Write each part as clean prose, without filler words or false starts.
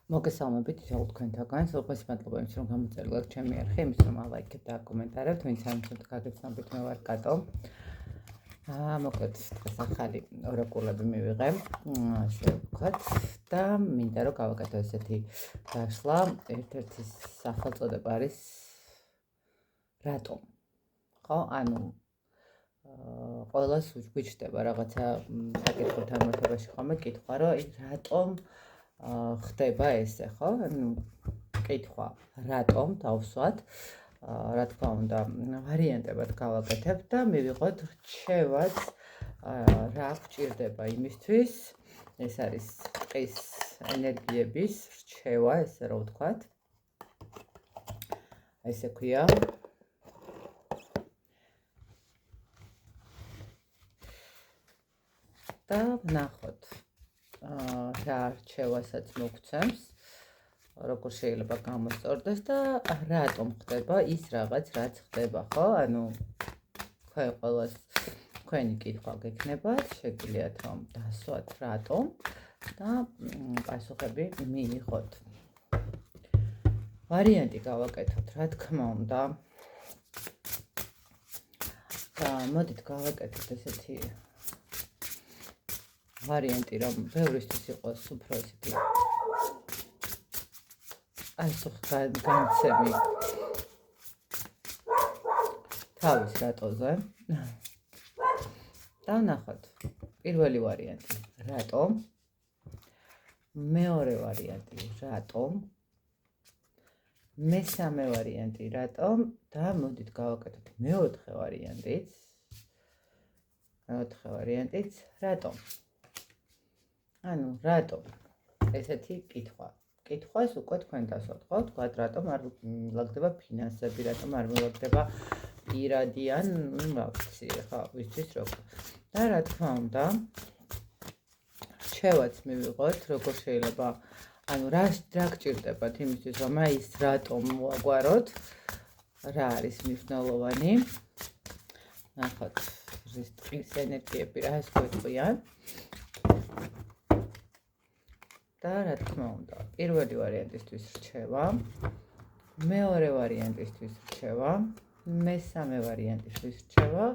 მოგესალმებით ისევ თქვენთაგან. სულყოს მადლობა იმის, რომ გამოწერილად ჩემი არხი, იმის, რომ ალაიქებთ და აკომენტარებთ, ვინც ამით გაგეცნობით, მე ვარ კატო. მოკლედ დღეს ახალი ორაკულები მივიღე, ასე ვთქვათ, და მინდა რომ გავაკეთო ესეთი დაშლა. ერთ-ერთი სახელწოდება არის რატომ? ხო, ანუ ყველას გვიჩნდება რაღაცა საკითხებთან მიმართებაში ხომ კითხვა, რომ რატომ ხდება ესე, ხო? კითხვა რატომ დავსვათ, რა თქმა უნდა, ვარიანტებად გავაკეთებ და მივიღოთ რჩევაც რა გვჭირდება იმისთვის. ეს არის ტყის ენერგიების რჩევა, ესე რომ ვთქვათ. ესე ქვია. და ვნახოთ რა რჩევასაც მოგცემს, როგორ შეიძლება გამოსწორდეს და რატომ ხდება ის რაღაც, რაც ხდება, ხო? ანუ თქვენ ყველას თქვენი კითხვა გექნებათ, შეგიძლიათ რომ დასვათ რატომ და პასუხები მიიღოთ. ვარიანტი გავაკეთოთ, რა თქმა უნდა. და მოდით გავაკეთოთ ესეთი ვარიანტი, რომ ბევრისთვის იყოს უფრო ესეთი განცემი თავის რატოზე. და ვნახოთ. პირველი ვარიანტი რატომ, მეორე ვარიანტი რატომ, მესამე ვარიანტი რატომ და მოდით გავაკეთოთ მეოთხე ვარიანტიც რატომ. ანუ რატომ ესეთი კითხვას უკვე თქვენ დასვათ, ხო? თქვათ რატომ არ მილაგდება ფინანსები, რატომ არ მილაგდება პირადი ან რა ვიცი, ხო, ვისთვის როგორ. და რა თქმა უნდა, რჩევაც მივიღოთ, როგორ შეიძლება, ანუ რა გჭირდებათ იმისთვის, რომ ის რატომ მოაგვაროთ, რა არის მნიშვნელოვანი. ნახოთ, ეს ტყის ენერგიები რა ეს გვეტყვიან. და რა თქმა უნდა, პირველი ვარიანტისთვის რჩევა, მეორე ვარიანტისთვის რჩევა, მესამე ვარიანტისთვის რჩევა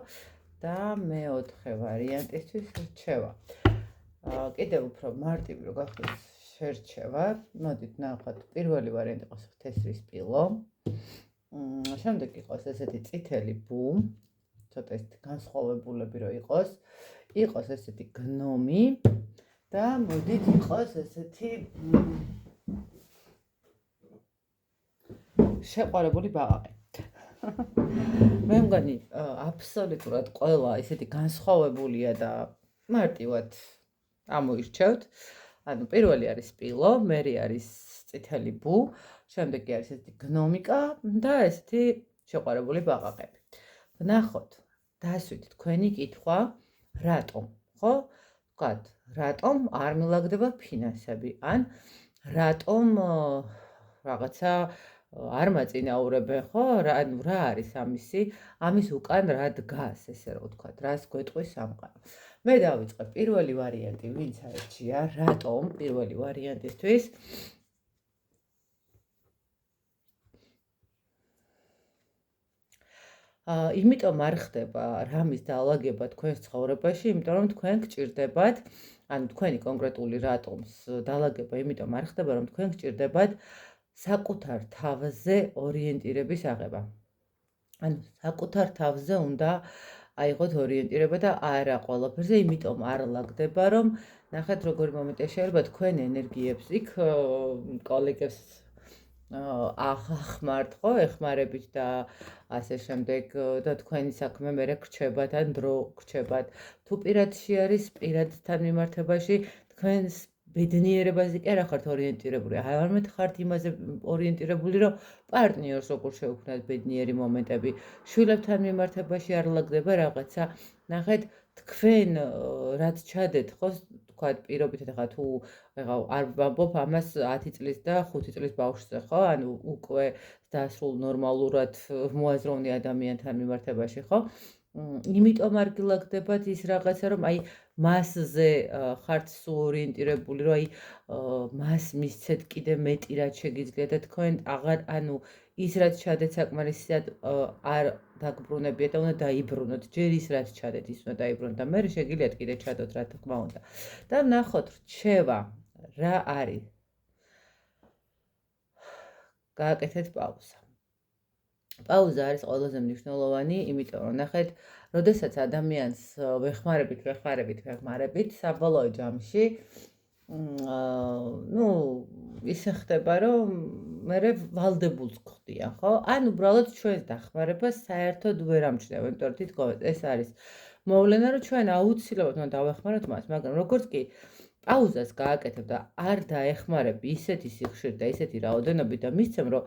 და მეოთხე ვარიანტისთვის რჩევა. კიდევ უფრო მარტივი რო გახდეს შერჩევა, მოდით ნახოთ, პირველი ვარიანტი იყოს თესლის სპილო, შემდეგ იყოს ესეთი წითელი ბუ, ცოტა ესეთი განსხვავებულები რო იყოს ესეთი გნომი და მოდით იყოს ესეთი შეყვარებული ბაყაყი. მე მგონი აბსოლუტურად ყველა ესეთი განსხვავებულია და მარტივად ამოირჩევთ. ანუ პირველი არის სპილო, მერე არის წითელი ბუ, შემდეგი არის ესეთი გნომიკა და ესეთი შეყვარებული ბაყაყები. ვნახოთ, დასვით თქვენი კითხვა რატომ, ხო? ვთქვათ, რატომ არ მილაგდება ფინანსები, ან რატომ რაღაცა არ მაწინაურებენ, ხო? ანუ რა არის ამის უკან რა დგას, ესე რომ ვთქვათ, რას გვეტყვის სამყარო. მე დავიწყებ პირველი ვარიანტი, ვინც აირჩია, რატომ პირველი ვარიანტისთვის. იმიტომ არ ხდება რამის დაალაგება თქვენს ცხოვრებაში, იმიტომ რომ თქვენ გჭირდებათ, ანუ თქვენი კონკრეტული რატომს დაალაგება, იმიტომ არ ხდება, რომ თქვენ გჭირდებათ საკუთარ თავზე ორიენტირების აღება. ანუ საკუთარ თავზე უნდა აიღოთ ორიენტირება და არა ყველაფერზე, იმიტომ არ ლაგდება, რომ ნახეთ როგორი მომენტია, შეიძლება თქვენ ენერგიებს იქ კოლეგებს ახმართ, ხო, ეხმარებით და ასე შემდეგ და თქვენი საქმე მერე გრჩებათ ან დრო გრჩებათ. თუ პირადში არის, პირადთან მიმართებაში თქვენს ბედნიერებაზე კი არა ხართ ორიენტირებული, არამედ ხართ იმაზე ორიენტირებული, რომ პარტნიორს როგორ შევქმნათ ბედნიერი მომენტები, შვილებთან მიმართებაში არ ლაგდება რაღაცა. ნახეთ, თქვენ რაც ჩადეთ, ხო, თქვათ პირობითად ახლა თუ არ ვამბობ ამას 10 წლის და 5 წლის ბავშვზე, ხო? ანუ უკვე დასრულ ნორმალურად მოაზროვნე ადამიანთან მიმართებაში, ხო? იმიტომ არ გილაგდებათ ის რაღაცა, რომ აი მასზე ხართ სულ ორიენტირებული, რომ აი მას მისცეთ კიდე მეტი რაც შეგიძლიათ და თქვენ აღარ ანუ ის რაც ჩადეთ საკმარისად არ დაგბრუნებიათ და უნდა დაიბრუნოთ. ჯერ ის რაც ჩადეთ ის უნდა დაიბრუნოთ და მერე შეგიძლიათ კიდე ჩადოთ რა თქმა უნდა. და ნახოთ რჩევა რა არის. გააკეთეთ პაუზა. პაუზა არის ყველაზე მნიშვნელოვანი, იმიტომ რომ ნახეთ, როდესაც ადამიანს ვეხმარებით საბოლოო ჯამში ну, ისე ხდება, რომ მერე ვალდებულს გხდიან, ხო? ან უბრალოდ ჩვენს დახმარებას საერთოდ ვერ ამჩნევენ, იმიტომ რომ თითქოს ეს არის მოვლენა, რომ ჩვენ აუცილებლად უნდა დავეხმაროთ მას, მაგრამ როგორც კი პაუზას გააკეთებ და არ დაეხმარები ისეთი სიხშირით და ისეთი რაოდენობით და მისცემ, რომ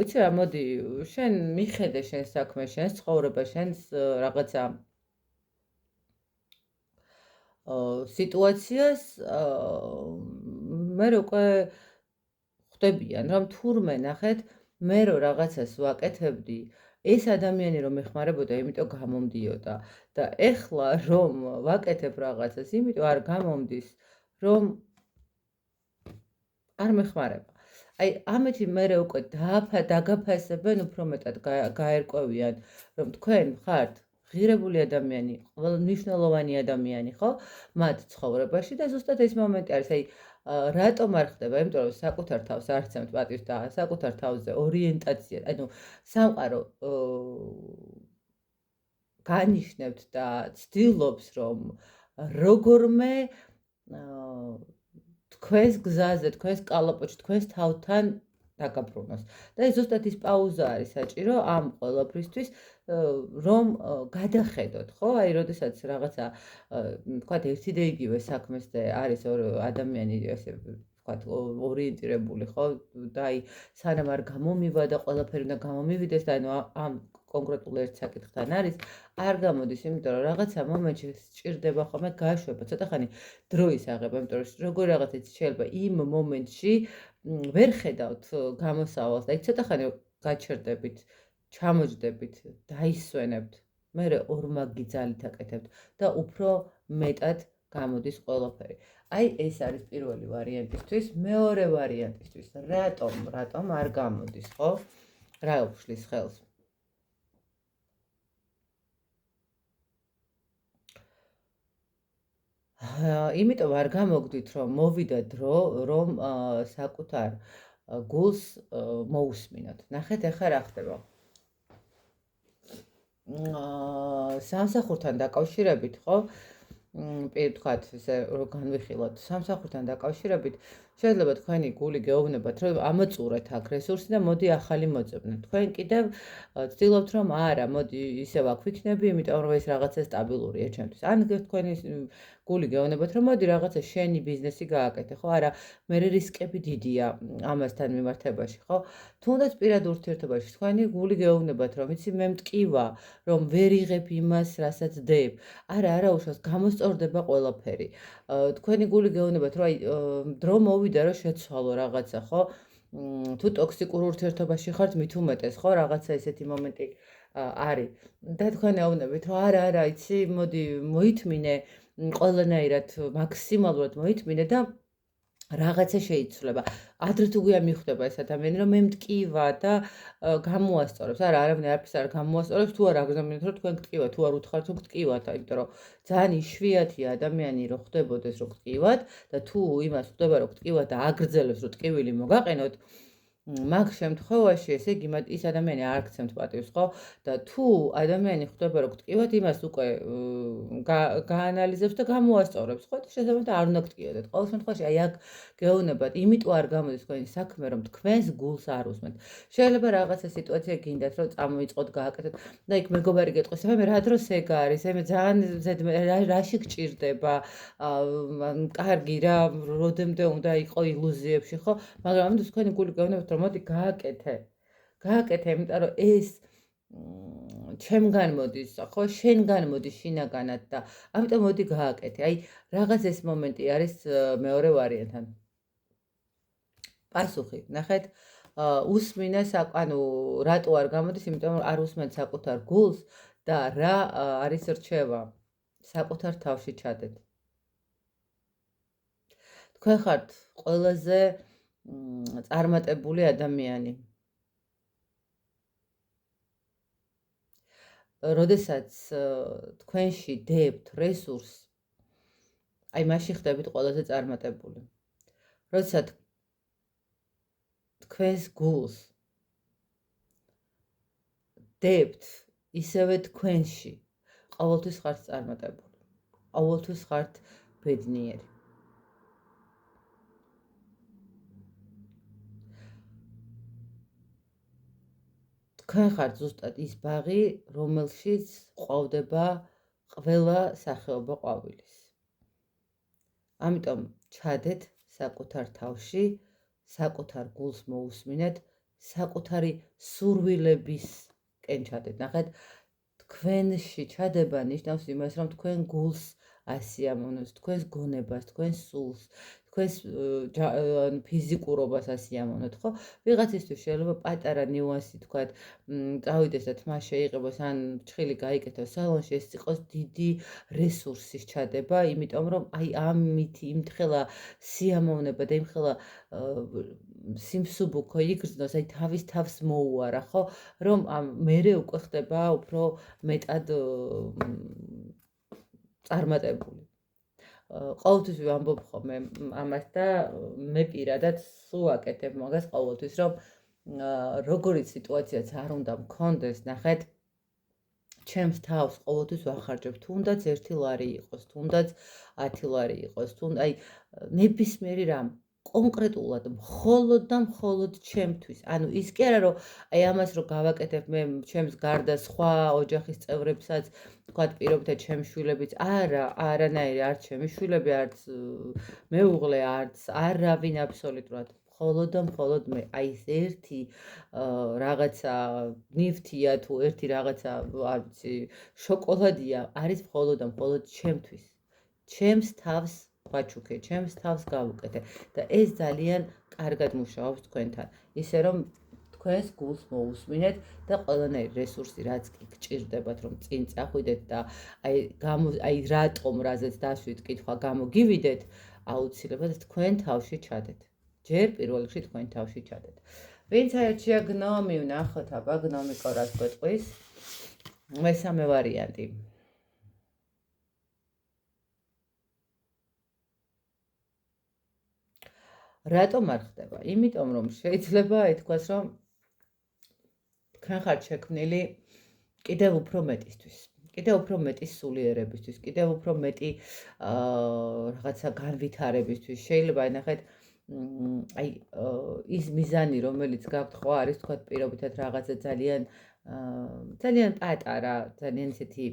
იცი რა, მოდი, შენ მიხედე შენს საქმეს, შენს ცხოვრებას, შენს რაღაცა სიტუაციას მე უკვე ხვდებიან, რომ თურმე ნახეთ, მე რო რაღაცას ვაკეთებდი, ეს ადამიანი რომ ეხმარებოდა, იმიტომ გამომდიოდა და ეხლა რომ ვაკეთებ რაღაცას, იმიტომ არ გამომდის, რომ არ მეხმარება. აი, ამეთი მერე უკვე დაგაფასებენ უფრო მეტად გაერკვევიან, რომ თქვენ ხართ ღირებული ადამიანი, მნიშვნელოვანი ადამიანი, ხო? მათ ცხოვრებაში და ზუსტად ეს მომენტი არის, აი, რატომ არ ხდება? იმიტომ რომ საკუთარ თავს არ ცემთ პატივს და საკუთარ თავზე ორიენტაცია, ანუ სამყარო განიშნებთ და ცდილობს, რომ როგორმე თქვენს გზაზე, თქვენს კალაპოჩში, თქვენს თავთან დაგაბრუნოს. და ეს ზუსტად ის პაუზა არის საჭირო ამ ყველაფრისთვის, რომ გადახედოთ, ხო? აი, როდესაც რაღაცა თქვათ ერთი და იგივე საქმესზე არის ადამიანი ესე ვთქვათ ორიენტირებული, ხო? და აი, სანამ არ გამომივა და ყველაფერი უნდა გამომივიდეს და ანუ ამ კონკრეტულ ერთ საკითხთან არის, არ გამოდის, იმიტომ რომ რაღაცა მომენტში სჭირდება ხოლმე გაშვება, ცოტა ხანი დროის აღება, იმიტომ რომ როგორ რაღაცა შეიძლება იმ მომენტში ვერ ხედავთ გამოსავალს და იქ ცოტა ხანი გაჩერდებით, ჩამოჯდებით, დაისვენებთ, მერე ორმაგი ძალით აკეთებთ და უფრო მეტად გამოდის ყველაფერი. აი, ეს არის პირველი ვარიანტისთვის, მეორე ვარიანტისთვის, რატომ არ გამოდის, ხო? რა უშლის ხელს? იმიტომ არ გამოგდით, რომ მოვიდა დრო, რომ საკუთარ გულს მოусმინოთ. ნახეთ, ახლა რა ხდება. სამსახურთან დაკავშირებით, ხო? ვთქვათ, ესე რომ განვიხილოთ, სამსახურთან დაკავშირებით, შეიძლება თქვენი გული გეუბნებათ, რომ ამოწურეთ აქ რესურსი და მოდი ახალი მოძებნეთ. თქვენ კიდევ ცდილობთ, რომ არა, მოდი ისევ აქ ვიქნები, იმიტომ რომ ეს რაღაცა სტაბილურია ჩემთვის. ან თქვენი გული გეუბნებათ, რომ მოდი რაღაცა შენი ბიზნესი გააკეთე, ხო? არა, მე რისკები დიდია ამასთან მიმართებაში, ხო? თუნდაც პირად ურთიერთობაში თქვენი გული გეუბნებათ, რომ იცი მე მტკივა, რომ ვერ იღებ იმას, რასაც დებ. არა, უშავს გამოსწორდება ყველაფერი. თქვენი გული გეუბნებათ, რომ აი დრო მოვიდა, რომ შეცვალო რაღაცა, ხო? თუ ტოქსიკურ ურთიერთობაში ხართ, მით უმეტეს, ხო, რაღაცა ესეთი მომენტი არის. და თქვენ ეუბნებით, რომ არა, იცი, მოდი მოითმინე ყველანაირად მაქსიმალურად მოითმინე და რაღაცა შეიცვლება. ადრე თუ გვიან მიხვდება ეს ადამიანი, რომ მე მტკივა და გამოასწორებს. არავინ არაფერს არ გამოასწორებს, თუ არ აგზავნებთ, რომ თქვენ გტკივათ, თუ არ უთხართ, რომ გტკივათ, იმიტომ რომ ძალიან იშვიათია ადამიანი, რომ ხდებოდეს, რომ გტკივათ და თუ იმას ხდება, რომ გტკივათ და აგრძელებს, რომ ტკივილი მოგაყენოთ, მაგ შემთხვევაში, ესე იგი, ის ადამიანი არ გცემთ პატივს, ხო? და თუ ადამიანი ხვდება, რომ გტკივათ, იმას უკვე გაანალიზებს და გამოასწორებს, ხო? და შესაბამისად არ უნდა გტკიოდეთ. ყოველ შემთხვევაში, აი აქ გეუბნებათ, იმიტომ არ გამოდის თქვენი საქმე, რომ თქვენს გულს არ უსმენთ. შეიძლება რაღაცა სიტუაცია გინდათ, რომ წამოიწყოთ, გააკეთოთ და იქ მეგობარი გეტყვის, მე რა დროს ეგ არის, მე ძალიან რაში გჭირდება, კარგი რა, როდემდე უნდა იყო ილუზიებში, ხო? მაგრამ ამიტომ თქვენი გული გეუბნებათ, რომ მოდი გააკეთე, იმიტომ რომ ეს ჩემგან მოდის, ხო, შენგან მოდის შინაგანად და ამიტომ მოდი გააკეთე. აი, რაღაც ეს მომენტი არის მეორე ვარიანტთან. პასუხი, ნახეთ, უსმინე ანუ რატო არ გამოდის, იმიტომ რომ არ უსმენთ საკუთარ გულს და რა არის რჩევა? საკუთარ თავში ჩადეთ. თქვენ ხართ ყველაზე წარმატებული ადამიანი. როდესაც თქვენში დებთ რესურსს, აი მაშინ ხდებით ყველაზე წარმატებული. როდესაც თქვენს გულს დებთ ისევე თქვენში, ყოველთვის ხართ წარმატებული. ყოველთვის ხართ ბედნიერი. თქვენ ხართ ზუსტად ის ბაღი, რომელშიც ყვავდება ყველა სახეობა ყვავილის. ამიტომ ჩადეთ საკუთარ თავში, საკუთარ გულს მოусმინეთ, საკუთარი სურვილებისკენ ჩადეთ. ნახეთ, თქვენში ჩადება ნიშნავს იმას, რომ თქვენ გულს ასიამოვნებთ, თქვენს გონებას, თქვენს სულს, თქვენს ფიზიკურობას ასიამოვნებთ, ხო? ვიღაცისთვის შეიძლება პატარა ნიუანსი თქვათ, წავიდეს და თმა შეიღებოს ან ფრჩხილი გაიკეთოს სალონში, ეს იყოს დიდი რესურსის ჩადება, იმიტომ რომ აი ამით იმთხელა სიამოვნება და იმხელა სიმსუბუქო იგრძნოს, აი თავის თავს მოუარა, ხო? რომ მერე უკვე ხდება უფრო მეტად წარმატებული. ყოველთვის ვამბობ ხოლმე ამას და მე პირადად სულ აკეთებ მაგას ყოველთვის, რომ როგორი სიტუაციაც არ უნდა მქონდეს, ნახეთ, ჩემს თავს ყოველთვის ვახარჯებ, თუნდაც 1 ლარი იყოს, თუნდაც 10 ლარი იყოს, აი ნებისმიერი რამ კონკრეტულად მხოლოდ და მხოლოდ ჩემთვის. ანუ ის კი არა, რომ აი ამას რო გავაკეთებ მე ჩემს გარდა სხვა ოჯახის წევრებსაც, თქვათ პირობითად ჩემს შვილებიც, არა, არანაირი, არც ჩემი შვილები, არც მეუღლე, არც არავინ აბსოლუტურად. მხოლოდ და მხოლოდ მე. აი ეს ერთი რაღაცა ნივთია თუ ერთი რაღაცა, არ ვიცი, შოკოლადია, არის მხოლოდ და მხოლოდ ჩემთვის. ჩემს თავს ვაჩუქე, ჩემს თავს გავუკეთე და ეს ძალიან კარგად მუშაობს თქვენთან. ისე რომ თქვენს გულს მოусმინეთ და ყველანაირი რესურსი რაც კი გჭირდებათ, რომ წინ წახვიდეთ და აი რატომ რაზეც დასვით კითხვა გამოგივიდეთ, აუცილებლად თქვენ თავში ჩადეთ. ჯერ პირველ რიგში თქვენ თავში ჩადეთ. ვინც აერჩია გნომი, ვნახოთ აბა გნომი კორას გვეტყვის. მესამე ვარიანტი. რატომ არ ხდება? იმიტომ რომ შეიძლება ითქვას, რომ თქვენ ხართ შექმნილი კიდევ უფრო მეტისთვის. კიდევ უფრო მეტი სულიერებისთვის, კიდევ უფრო მეტი რაღაცა განვითარებისთვის. შეიძლება ნახეთ, აი ის მიზანი, რომელიც გაქვთ, ხო, არის თქვათ პირობითად რაღაცა ძალიან პატარა, ძალიან ისეთი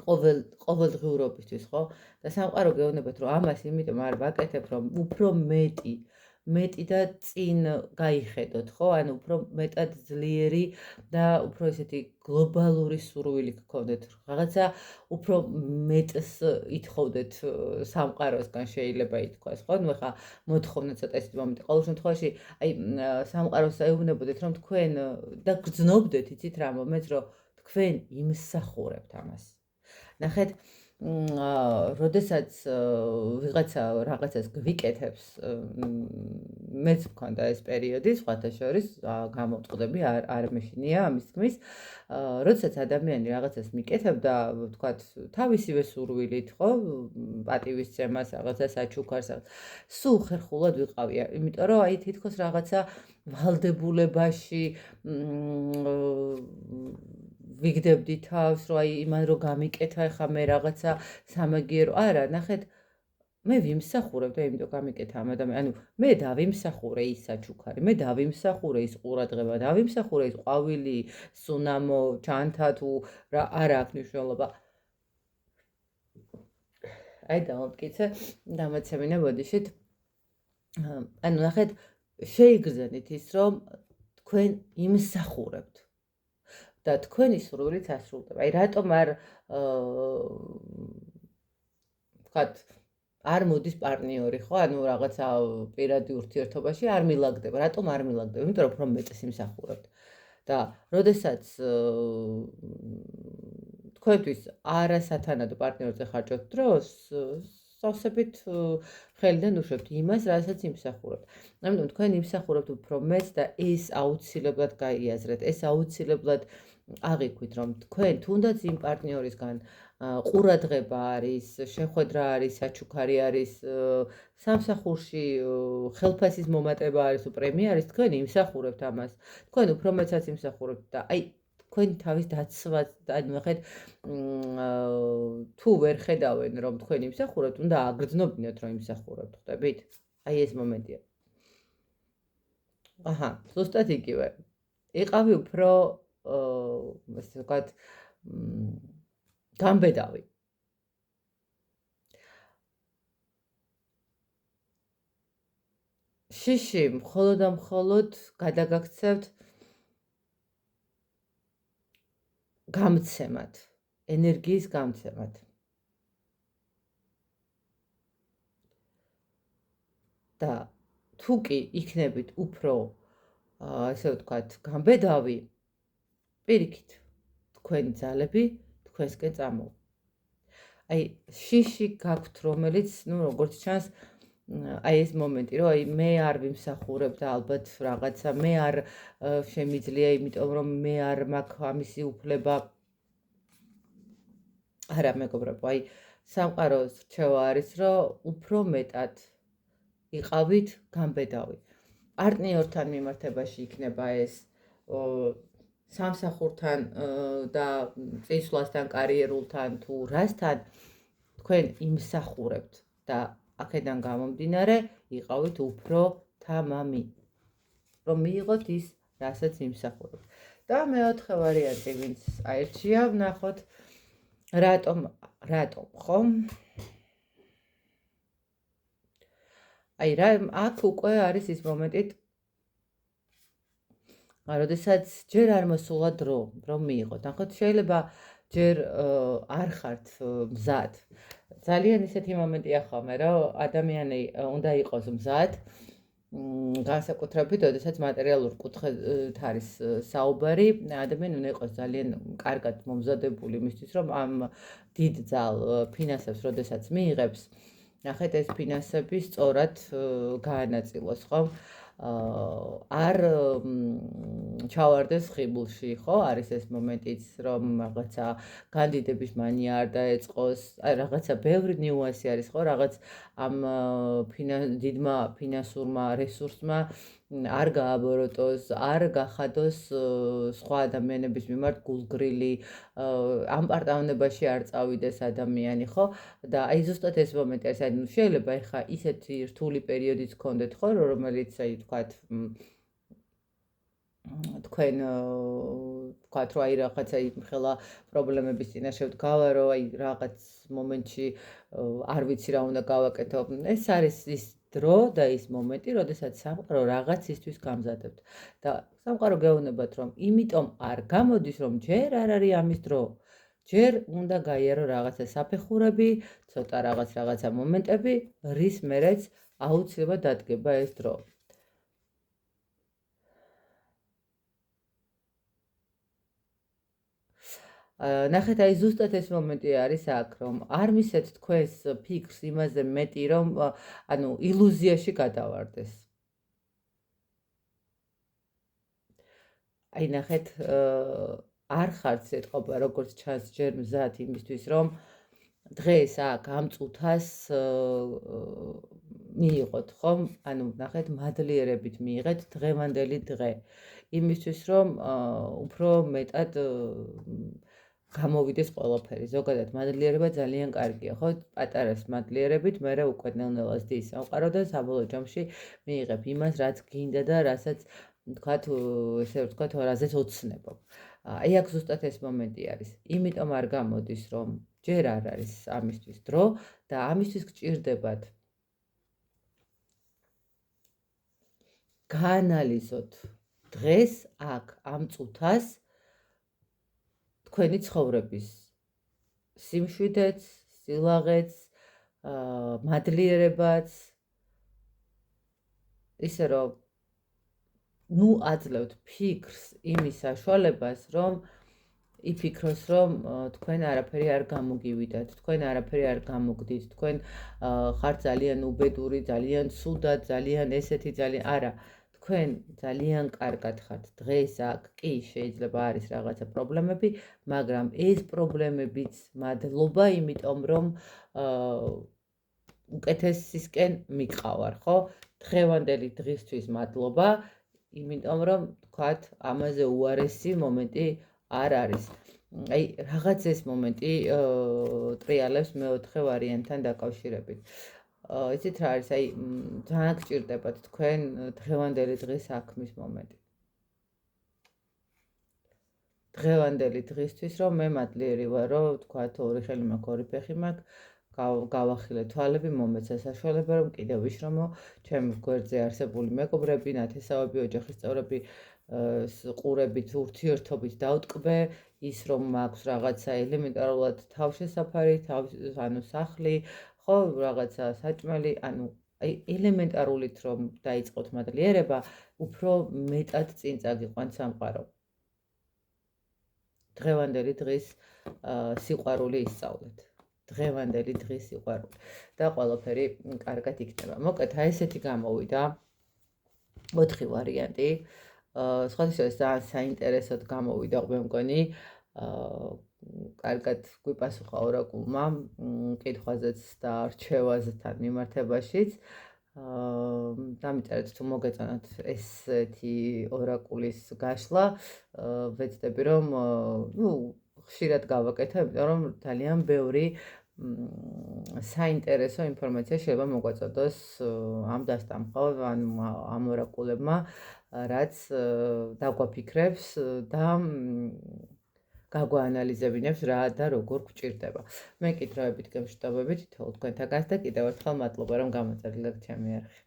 ყოველდღიურობისთვის, ხო? და სამყარო გეუბნებათ, რომ ამას იმიტომ არ ვაკეთებ, რომ უფრო მეტი და წინ გაიხედოთ, ხო? ანუ უფრო მეტად ძლიერი და უფრო ესეთი გლობალური სურვილი გქონდეთ. რაღაცა უფრო მეტს ითხოვდეთ სამყაროსგან, შეიძლება ითქვას, ხო? ნუ ეხა მოთხოვნა ცოტა ისეთი მომენტი. ყოველ შემთხვევაში, აი სამყაროს ეუბნებოდეთ, რომ თქვენ და გრძნობდეთ, იცით რა მომენტს, რომ თქვენ იმსახურებთ ამას. ნახეთ, როდესაც ვიღაცა რაღაცას გვიკეთებს, მეც მქონდა ეს პერიოდი, სხვათა შორის, გამოვწყდები, არ მეშინია ამის თქმის, როდესაც ადამიანი რაღაცას მიკეთებდა, ვთქვათ, თავისივე სურვილით, ხო, პატივისცემას, რაღაცა საჩუქარს, სულ ხერხულად ვიყავია, იმიტომ რომ აი თითქოს რაღაცა ვალდებულებაში ვიგდებდი თავს, რომ აი იმან რო გამიკეთა, ეხა მე რაღაცა სამაგიერო. არა, ნახეთ, მე ვიმსახურებ და იმიტომ გამიკეთა ამ ადამიანს. ანუ მე დავიმსახურე ის საჩუქარი, მე დავიმსახურე ის ყურადღება, დავიმსახურე ის ყვავილი, სუნამო, ჯანთა თუ რა არ აქვს მნიშვნელობა. აი დავამტკიცე, დამაცემინე ბოდიშით. ანუ ნახეთ, შეიგრძენით ის, რომ თქვენ იმსახურებთ. და თქვენი სურვილიც ასრულდება. აი რატომ არ მოდის პარტნიორი, ხო? ანუ რაღაცა პირადი ურთიერთობაში არ მილაგდება. რატომ არ მილაგდება? იმიტომ რომ უფრო მეტს იმსახურებთ. და როდესაც თქვენთვის არასათანადო პარტნიორზე ხარჯავთ დროს, სავსებით ხელიდან უშვებთ იმას, რასაც იმსახურებთ. ამიტომ თქვენ იმსახურებთ უფრო მეც და ეს აუცილებლად გაიაზრეთ. ეს აუცილებლად აღიქვით, რომ თქვენ თუნდაც იმ პარტნიორისგან ყურადღება არის, შეხვედრა არის, საჩუქარი არის, სამსახურში ხელფასის მომატება არის, პრემია არის, თქვენ იმსახურებთ ამას. თქვენ უფრო მეცაც იმსახურებთ და აი თქვენ თავის დაცვას ნახეთ, თუ ვერ ხედავენ, რომ თქვენ იმსახურებთ, უნდა აგრძნობინოთ, რომ იმსახურებთ, ხვდებით? აი ეს მომენტია. აჰა, ზუსტად იგივე. იყავი უფრო ესე ვთქვათ, გამბედავი. შიში მხოლოდ და მხოლოდ გადაგაქცევთ გამცემად, ენერგიის გამცემად. და თუ კი იქნებით უფრო ესე ვთქვათ, გამბედავი, პირიქით, თქვენი ძალები თქვენსკენ წამოვა. აი შიში გაქვთ, რომელიც, როგორც ჩანს, აი ეს მომენტი, რომ აი მე არ ვიმსახურებ და ალბათ რაღაცა მე არ შემიძლია, იმიტომ რომ მე არ მაქვს ამისი უფლება. არა, მეგობრებო, აი სამყაროს რჩევა არის, რომ უფრო მეტად იყავით გამბედავი. პარტნიორთან მიმართებაში იქნება ეს სამსახურთან და წინსვლასთან, კარიერულთან თუ რასთან თქვენ იმსახურებთ და აქედან გამომდინარე იყავით უფრო თამამი, რომ მიიღოთ ის, რასაც იმსახურებთ. და მეოთხე ვარიანტი, ვინც აირჩია, ვნახოთ რატომ, ხომ? აი რა აქ უკვე არის ის მომენტი, როდესაც ჯერ არ მოსულა დრო, რომ მიიღოთ. ნახოთ, შეიძლება ჯერ არ ხართ მზად. ძალიან ისეთი მომენტია ხოლმე, რომ ადამიანი უნდა იყოს მზად, განსაკუთრებით, როდესაც მატერიალურ კუთხით არის საუბარი, ადამიანი უნდა იყოს ძალიან კარგად მომზადებული იმისთვის, რომ ამ დიდ ძალ ფინანსებს, როდესაც მიიღებს, ნახეთ, ეს ფინანსები სწორად გაანაწილოს, ხომ? არ ჩავარდეს ხიბლში, ხო? არის ეს მომენტიც, რომ რაღაცა კანდიდების მანია არ დაეწყოს, აი რაღაცა ბევრი ნიუანსი არის, ხო? რაღაც ამ დიდმა ფინანსურმა რესურსმა არ გააბოროტოს, არ გახადოს სხვა ადამიანების მიმართ გულგრილი, ამ პარტავნებაში არ წავიდეს ადამიანი, ხო? და აი ზუსტად ეს მომენტი არის, ანუ შეიძლება ეხა ისეთი რთული პერიოდიც გქონდეთ, ხო, რომელიც აი თქვათ თქვენ ვთქვათ, რომ აი რაღაცა იმხელა პრობლემების წინაშე ვდგავა, რომ აი რაღაც მომენტში არ ვიცი რა უნდა გავაკეთო. ეს არის ის დრო და ის მომენტი, როდესაც სამყარო რაღაცისთვის გამზადებთ. და სამყარო გეუბნებათ, რომ იმიტომ არ გამოდის, რომ ჯერ არ არის ამის დრო. ჯერ უნდა გაიარო რაღაცა საფეხურები, ცოტა რაღაცა მომენტები, რის მერეც აუცილებლად დადგება ეს დრო. ნახეთ, აი ზუსტად ეს მომენტი არის აქ, რომ არ მისცეთ თქვენს ფიქრს იმაზე მეტი, რომ ანუ ილუზიაში გადავარდეს. აი ნახეთ, არ ხართ ეთყობა, როგორც ჩანს, ჯერ მზად იმისთვის, რომ დღეს აქ ამ წუთას მიიღოთ, ხომ? ანუ ნახეთ, მადლიერებით მიიღეთ დღევანდელი დღე. იმისთვის, რომ უფრო მეტად გამოვიდეს ყველაფერი. ზოგადად მადლიერება ძალიან კარგია, ხო? პატარას მადლიერებით, მერე უკვე ნელ-ნელა ზდის სამყარო და საბოლოო ჯამში მიიღებ იმას, რაც გინდა და რასაც ვთქვათ, ესე ვთქვათ, რაზეც ოცნებობ. აი აქ ზუსტად ეს მომენტი არის. იმიტომ არ გამოდის, რომ ჯერ არ არის ამისთვის დრო და ამისთვის გჭირდებათ გაანალიზოთ დღეს აქ ამ წუთას თქვენი ცხოვრების სიმშვიდეც, სილაღეც, მადლიერებაც, ისე რომ ნუ აძლევთ ფიქრს იმის საშუალებას, რომ იფიქროს, რომ თქვენ არაფერი არ გამოგივიდათ, თქვენ არაფერი არ გამოგდით, თქვენ ხართ ძალიან უბედური, ძალიან ცუდად, ძალიან ესეთი, ძალიან არა. თქვენ ძალიან კარგად ხართ. დღეს აქ კი შეიძლება არის რაღაცა პრობლემები, მაგრამ ეს პრობლემებიც მადლობა, იმიტომ რომ უკეთესისკენ მიყავარ, ხო? დღევანდელი დღისთვის მადლობა, იმიტომ რომ თქვათ ამაზე უარესი მომენტი არ არის. აი, რაღაც ეს მომენტი ტრიალებს მეოთხე ვარიანტთან დაკავშირებით. იცით რა არის, აი, ძალიან გჭირდებათ თქვენ დღევანდელი დღის საქმის მომენტი. დღევანდელი დღისთვის, რომ მე მადლიერი ვარ, რომ თქვათ ორი ხელი მაქვს, ორი ფეხი მაქვს, გავახილე თვალები, მომეცა საშუალება, რომ კიდევ ვიშრომო, ჩემი გვერდზე არსებული მეგობრები, ნათესავები, ოჯახის წევრები, ყურებით, ურთიერთობით დავტკბე, ის რომ მაქვს რაღაცა ელემენტარულად თავშესაფარი, ანუ სახლი, ხო, რაღაცა საჭმელი, ანუ აი ელემენტარულით რომ დაიწყოთ მადლიერება, უფრო მეტად წინ წაგიყვანთ სამყარო. დღევანდელი დღის სიყვარული ისწავლეთ. დღევანდელი დღის სიყვარული და ყველაფერი კარგად იქნება. მოკლედ, აი ესეთი გამოვიდა 4 ვარიანტი. სხვადასხვა ძალიან საინტერესოდ გამოვიდა, მე მგონი, კარგად გვიპასუხა ორაკულმა კითხვაზეც და არჩევაზთან მიმართებაშიც. დამიწერეთ თუ მოგეწონათ ესეთი ორაკულის გაშლა, ვეცდები რომ ხშირად გავაკეთო, იმიტომ რომ ძალიან ბევრი საინტერესო ინფორმაცია შეიძლება მოგვაწოდოს ამ დასტამყო, ანუ ამ ორაკულებმა, რაც დაგვაფიქრებს და გაგვაანალიზებინებს რა და როგორ გვჭირდება. მე კითხვებით გემშვიდობებით თითოეულ თქვენთაგანს და კიდევ ერთხელ მადლობა რომ გამოწერილეთ ჩემი არხი.